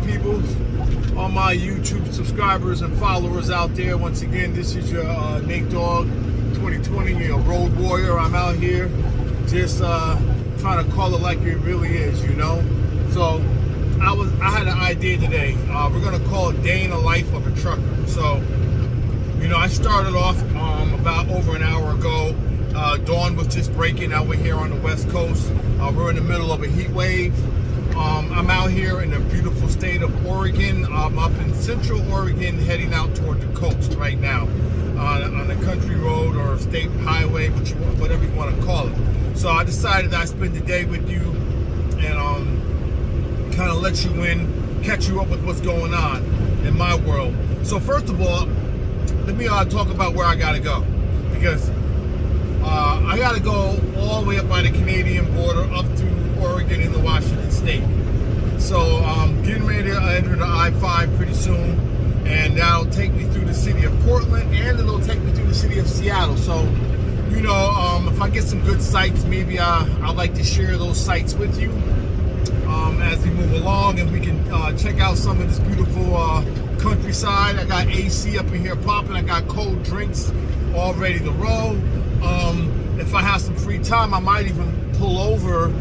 people, all my YouTube subscribers and followers out there. Once again, this is your Nate Dogg 2020, road warrior. I'm out here just trying to call it like it really is, So I had an idea today. We're gonna call it Day in the Life of a Trucker. So, I started off about over an hour ago. Dawn was just breaking out. We're here on the West Coast. We're in the middle of a heat wave. I'm out here in the beautiful state of Oregon. I'm up in Central Oregon, heading out toward the coast right now, on a country road or a state highway, whatever you want to call it. So I decided I'd spend the day with you and kind of let you in, catch you up with what's going on in my world. So first of all, let me talk about where I gotta go, because I gotta go all the way up by the Canadian border up through Oregon into Washington State. So I'm getting ready to enter the I-5 pretty soon, and that'll take me through the city of Portland, and it'll take me through the city of Seattle. So, if I get some good sights, maybe I'd like to share those sights with you as we move along, and we can check out some of this beautiful countryside. I got AC up in here popping. I got cold drinks all ready to roll. If I have some free time, I might even pull over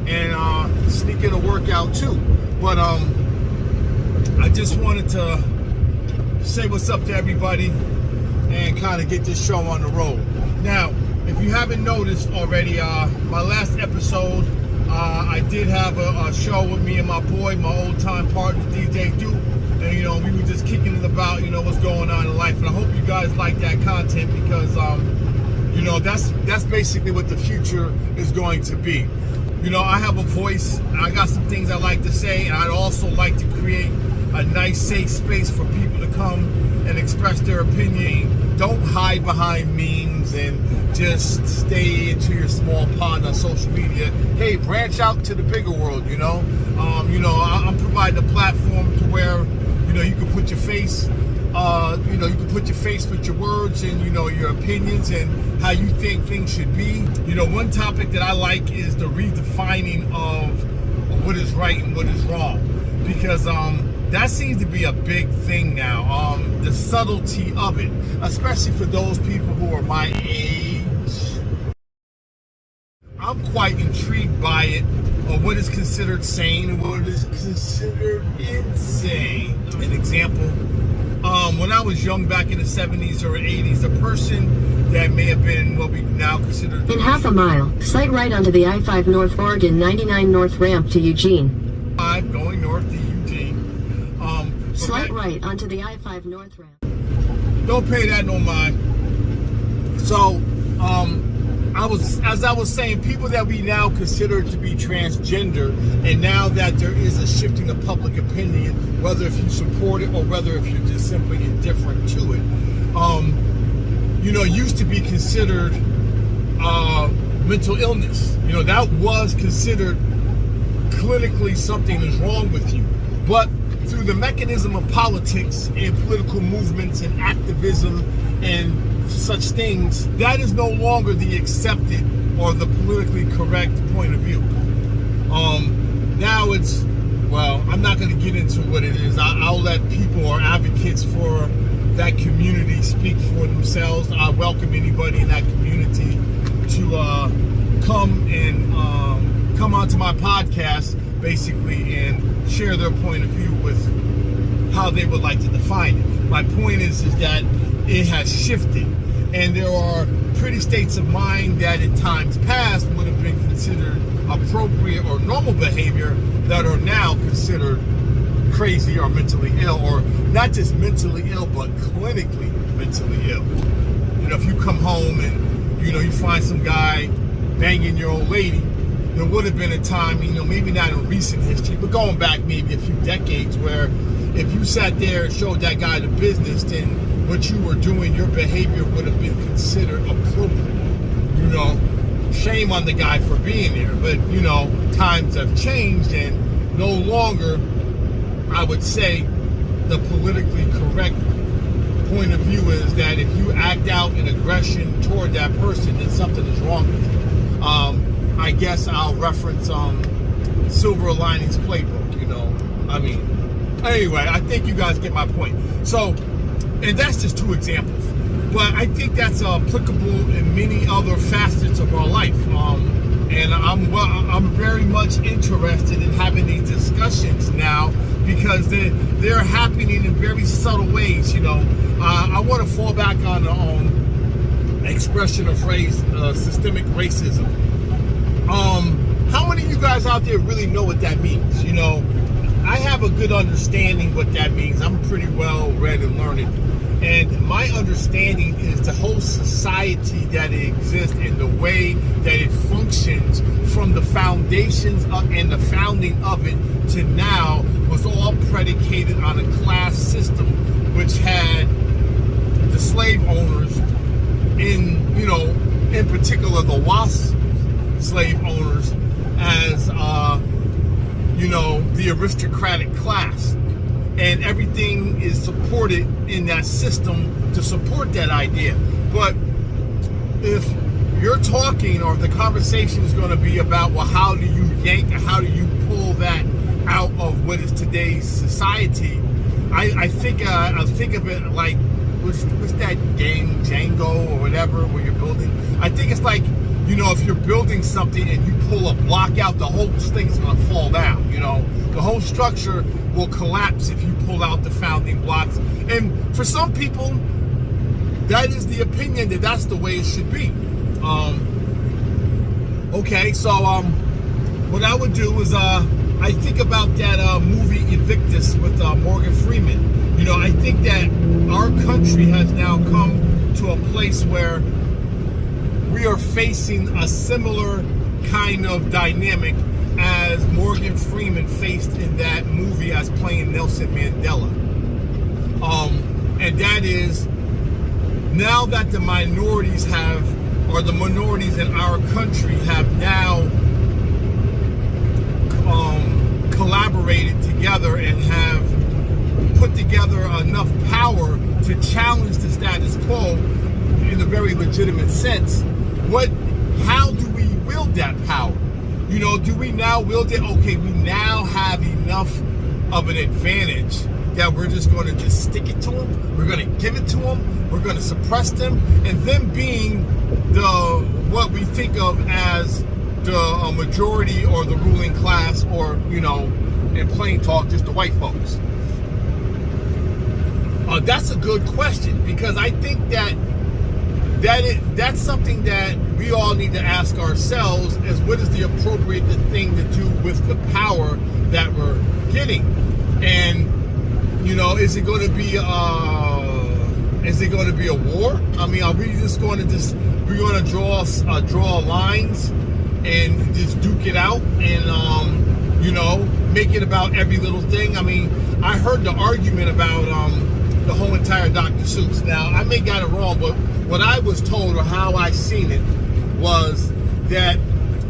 and sneak in a workout too. But I just wanted to say what's up to everybody and kind of get this show on the road. Now, if you haven't noticed already, my last episode, I did have a show with me and my boy, my old time partner, DJ Duke. And, we were just kicking it about, what's going on in life. And I hope you guys like that content, because, that's basically what the future is going to be. I have a voice. I got some things I like to say, and I'd also like to create a nice, safe space for people to come and express their opinion. Don't hide behind memes and just stay into your small pond on social media. Hey, branch out to the bigger world. I'm providing a platform to where you can put your face. You can put your face with your words and your opinions and how you think things should be. One topic that I like is the redefining of what is right and what is wrong, because that seems to be a big thing now. The subtlety of it, especially for those people who are my age. I'm quite intrigued by it, or what is considered sane and what is considered insane. An example. When I was young back in the 70s or 80s, a person that may have been what we now consider... In half a mile, slight right onto the I-5 North Oregon 99 North ramp to Eugene. 5 going north to Eugene. Slight right onto the I-5 North ramp. Don't pay that no mind. So, as I was saying, people that we now consider to be transgender, and now that there is a shifting of public opinion, whether if you support it or whether if you're just simply indifferent to it, used to be considered mental illness. That was considered clinically something is wrong with you. But through the mechanism of politics and political movements and activism and such things, that is no longer the accepted or the politically correct point of view. Now it's, I'm not going to get into what it is. I'll let people or advocates for that community speak for themselves. I welcome anybody in that community to come onto my podcast, basically, and share their point of view with how they would like to define it. My point is that it has shifted, and there are pretty states of mind that in times past would have been considered appropriate or normal behavior that are now considered crazy or mentally ill, or not just mentally ill, but clinically mentally ill. If you come home and you find some guy banging your old lady, there would have been a time, maybe not in recent history, but going back maybe a few decades, where if you sat there and showed that guy the business, then what you were doing, your behavior would have been considered appropriate. Shame on the guy for being there. But, times have changed, and no longer, I would say, the politically correct point of view is that if you act out in aggression toward that person, then something is wrong with you. I guess I'll reference Silver Linings Playbook, Anyway, I think you guys get my point. So, and that's just 2 examples. But I think that's applicable in many other facets of our life. And I'm very much interested in having these discussions now because they're happening in very subtle ways. I want to fall back on the expression or phrase systemic racism. How many of you guys out there really know what that means? I have a good understanding what that means. I'm pretty well read and learned. And my understanding is the whole society that it exists and the way that it functions from the foundations of, and the founding of it to now was all predicated on a class system which had the slave owners in particular the WASP slave owners as the aristocratic class, and everything is supported in that system to support that idea. But if you're talking, or if the conversation is going to be about, well, how do you pull that out of what is today's society, I think of it like what's that game, Django or whatever, where you're building. I think it's like, if you're building something and you pull a block out, the whole thing is going to fall down. The whole structure will collapse if you pull out the founding blocks. And for some people, that is the opinion that that's the way it should be. Okay, so what I would do is I think about that movie Invictus with Morgan Freeman. I think that our country has now come to a place where we are facing a similar kind of dynamic as Morgan Freeman faced in that movie as playing Nelson Mandela. And that is, now that the minorities the minorities in our country have now collaborated together and have put together enough power to challenge the status quo in a very legitimate sense. How do we wield that power? Do we now wield it? Okay, we now have enough of an advantage that we're just going to just stick it to them. We're going to give it to them. We're going to suppress them, and them being what we think of as the majority or the ruling class, or in plain talk, just the white folks. That's a good question, because I think that's something that we all need to ask ourselves, is what is the appropriate thing to do with the power that we're getting. And is it going to be a war? I mean, are we just going to draw lines and just duke it out and make it about every little thing? I mean, I heard the argument about the whole entire Dr. Seuss. Now, I may got it wrong, but what I was told, or how I seen it, was that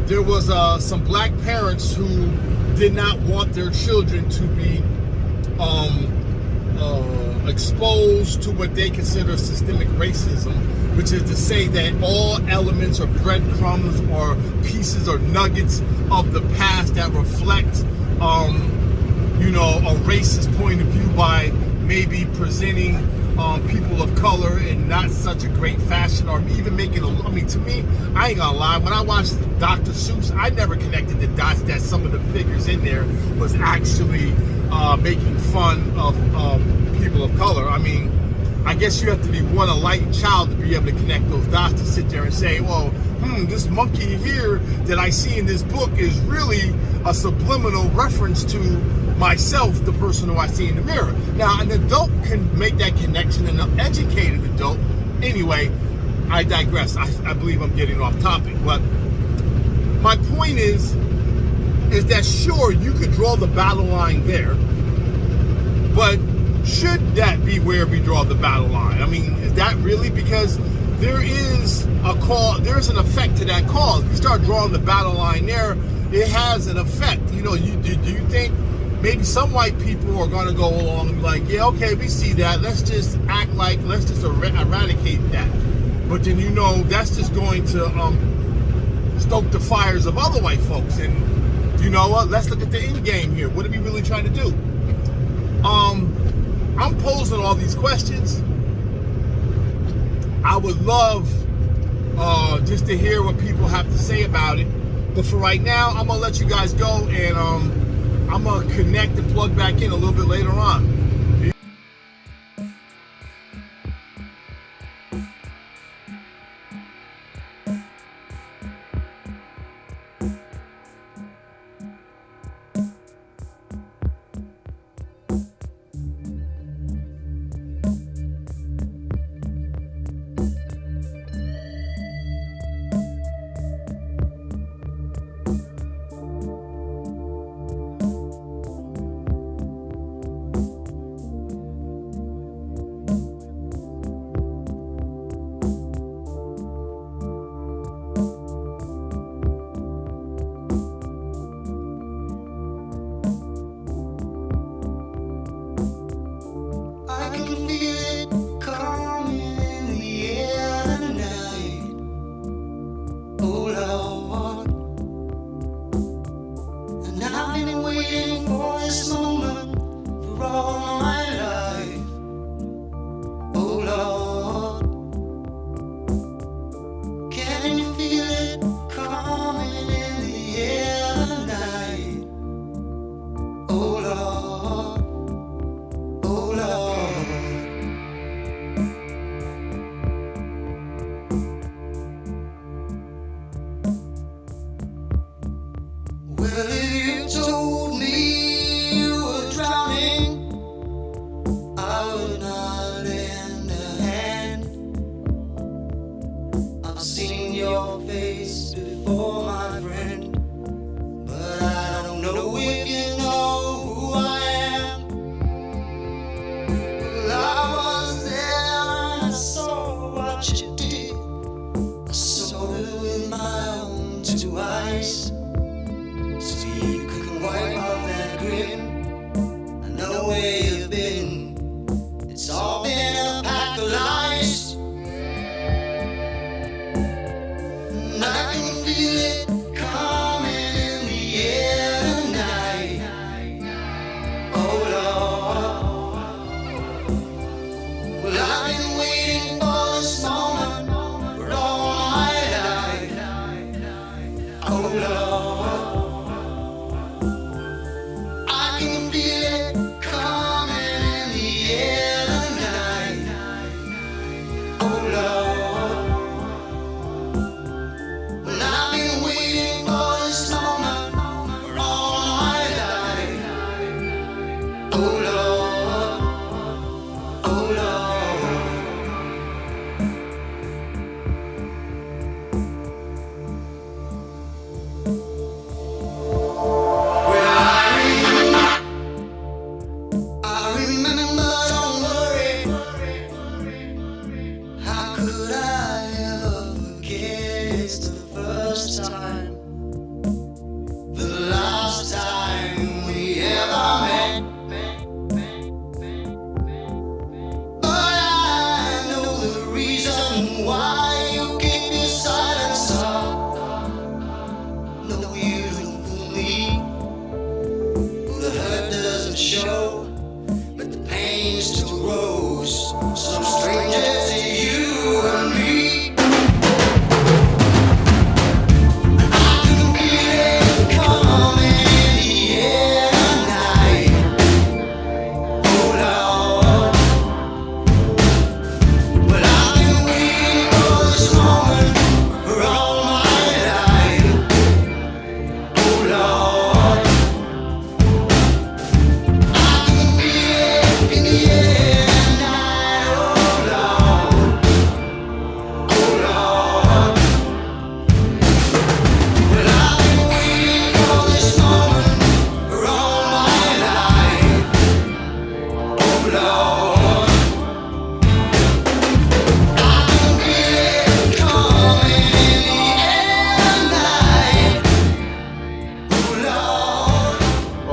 there was some black parents who did not want their children to be exposed to what they consider systemic racism, which is to say that all elements or breadcrumbs or pieces or nuggets of the past that reflect a racist point of view by maybe presenting people of color in not such a great fashion, or even making to me, I ain't gonna lie, when I watched Dr. Seuss, I never connected the dots that some of the figures in there was actually making fun of people of color. I mean, I guess you have to be one enlightened child to be able to connect those dots, to sit there and say, well, this monkey here that I see in this book is really a subliminal reference to myself, the person who I see in the mirror. Now, an adult can make that connection, an educated adult. Anyway, I digress. I believe I'm getting off topic. But my point is that sure, you could draw the battle line there, but should that be where we draw the battle line? I mean, is that really? Because there is a call, there's an effect to that cause. You start drawing the battle line there, it has an effect. Do you think maybe some white people are going to go along and be like, yeah, okay, we see that. Let's just let's just eradicate that. But then, that's just going to stoke the fires of other white folks. And you know what? Let's look at the end game here. What are we really trying to do? I'm posing all these questions. I would love just to hear what people have to say about it. But for right now, I'm gonna let you guys go, and I'm gonna connect and plug back in a little bit later on.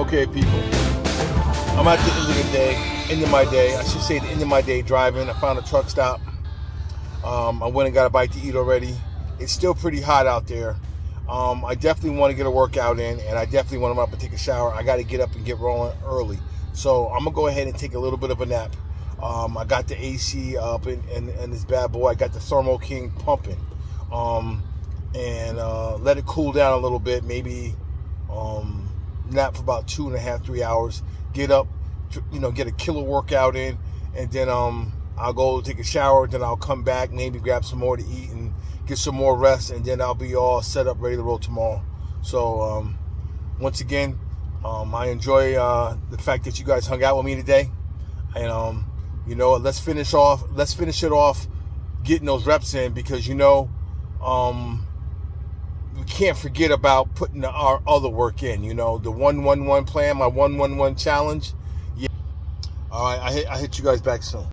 Okay, people, I'm at the end of my day. I should say the end of my day driving. I found a truck stop. I went and got a bite to eat already. It's still pretty hot out there. I definitely want to get a workout in, and I definitely want to up and take a shower. I got to get up and get rolling early. So I'm gonna go ahead and take a little bit of a nap. I got the AC up and this bad boy. I got the Thermo King pumping, and let it cool down a little bit. Maybe nap for about 2.5, 3 hours. Get up, get a killer workout in, and then I'll go take a shower. Then I'll come back, maybe grab some more to eat and get some more rest, and then I'll be all set up, ready to roll tomorrow. So once again, I enjoy the fact that you guys hung out with me today, and let's finish it off getting those reps in, because we can't forget about putting our other work in. The 1-1-1 plan, my 1-1-1 challenge. Yeah. All right, I hit you guys back soon.